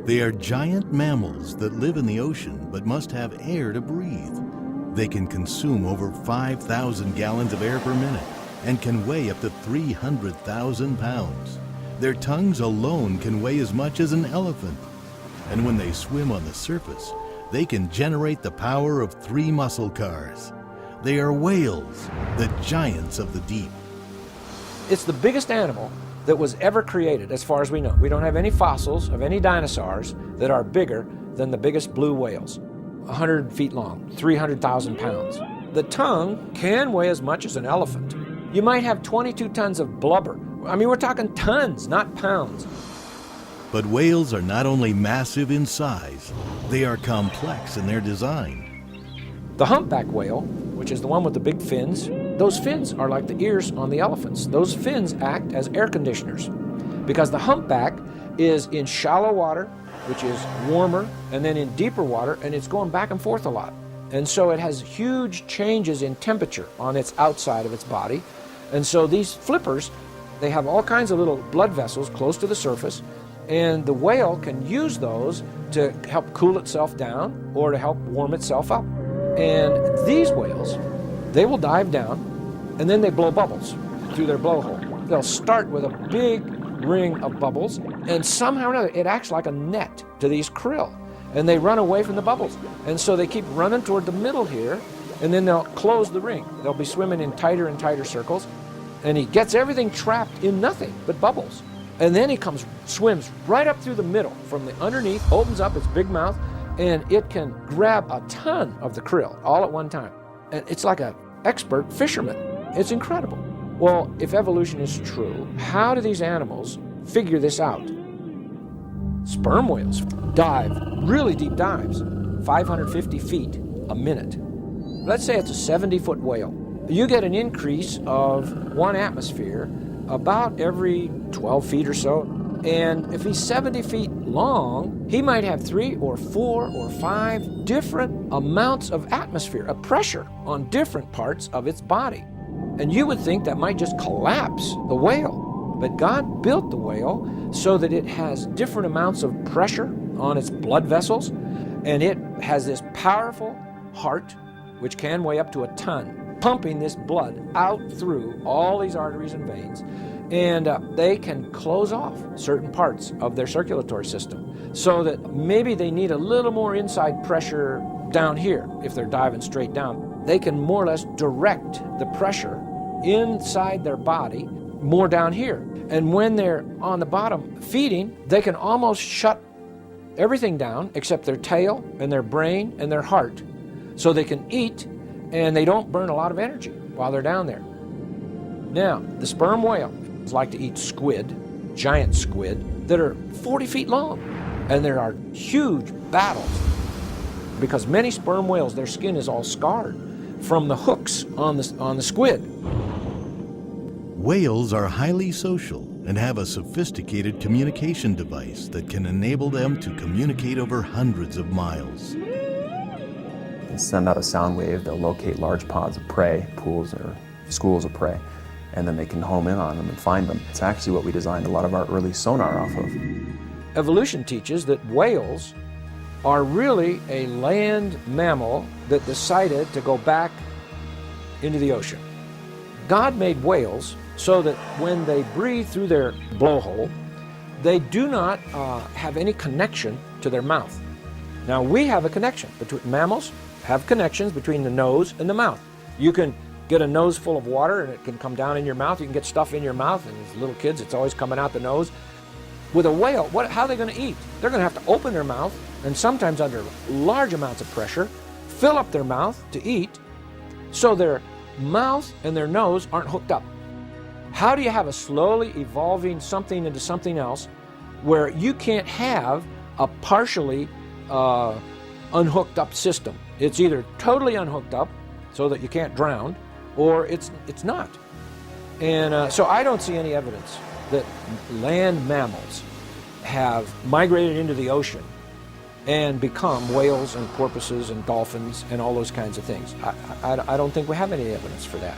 They are giant mammals that live in the ocean but must have air to breathe. They can consume over 5,000 gallons of air per minute and can weigh up to 300,000 pounds. Their tongues alone can weigh as much as an elephant. And when they swim on the surface, they can generate the power of 3 muscle cars. They are whales, the giants of the deep. It's the biggest animal that was ever created, as far as we know. We don't have any fossils of any dinosaurs that are bigger than the biggest blue whales. 100 feet long, 300,000 pounds. The tongue can weigh as much as an elephant. You might have 22 tons of blubber. I mean, we're talking tons, not pounds. But whales are not only massive in size, they are complex in their design. The humpback whale, which is the one with the big fins, those fins are like the ears on the elephants. Those fins act as air conditioners because the humpback is in shallow water, which is warmer, and then in deeper water, and it's going back and forth a lot. And so it has huge changes in temperature on its outside of its body. And so these flippers, they have all kinds of little blood vessels close to the surface, and the whale can use those to help cool itself down or to help warm itself up. And these whales, they will dive down and then they blow bubbles through their blowhole. They'll start with a big ring of bubbles, and somehow or another it acts like a net to these krill, and they run away from the bubbles. And so they keep running toward the middle here, and then they'll close the ring. They'll be swimming in tighter and tighter circles, and he gets everything trapped in nothing but bubbles. And then he swims right up through the middle from the underneath, opens up its big mouth, and it can grab a ton of the krill all at one time. And it's like an expert fisherman. It's incredible. Well, if evolution is true, how do these animals figure this out? Sperm whales dive really deep dives, 550 feet a minute. Let's say it's a 70-foot whale. You get an increase of 1 atmosphere about every 12 feet or so. And if he's 70 feet long, he might have 3 or 4 or 5 different amounts of atmosphere, of pressure on different parts of its body. And you would think that might just collapse the whale. But God built the whale so that it has different amounts of pressure on its blood vessels, and it has this powerful heart, which can weigh up to a ton, pumping this blood out through all these arteries and veins. And they can close off certain parts of their circulatory system so that maybe they need a little more inside pressure down here. If they're diving straight down, they can more or less direct the pressure inside their body more down here. And when they're on the bottom feeding, they can almost shut everything down except their tail and their brain and their heart, so they can eat and they don't burn a lot of energy while they're down there. Now, the sperm whale like to eat squid, giant squid, that are 40 feet long. And there are huge battles because many sperm whales, their skin is all scarred from the hooks on the squid. Whales are highly social and have a sophisticated communication device that can enable them to communicate over hundreds of miles. They send out a sound wave, they'll locate large pods of prey, pools or schools of prey, and then they can home in on them and find them. It's actually what we designed a lot of our early sonar off of. Evolution teaches that whales are really a land mammal that decided to go back into the ocean. God made whales so that when they breathe through their blowhole, they do not have any connection to their mouth. Now, we have a connection. Mammals have connections between the nose and the mouth. You can get a nose full of water and it can come down in your mouth. You can get stuff in your mouth, and as little kids, it's always coming out the nose. With a whale, how are they going to eat? They're going to have to open their mouth, and sometimes under large amounts of pressure, fill up their mouth to eat, so their mouth and their nose aren't hooked up. How do you have a slowly evolving something into something else where you can't have a partially unhooked up system? It's either totally unhooked up so that you can't drown, or it's not. And so I don't see any evidence that land mammals have migrated into the ocean and become whales and porpoises and dolphins and all those kinds of things. I don't think we have any evidence for that.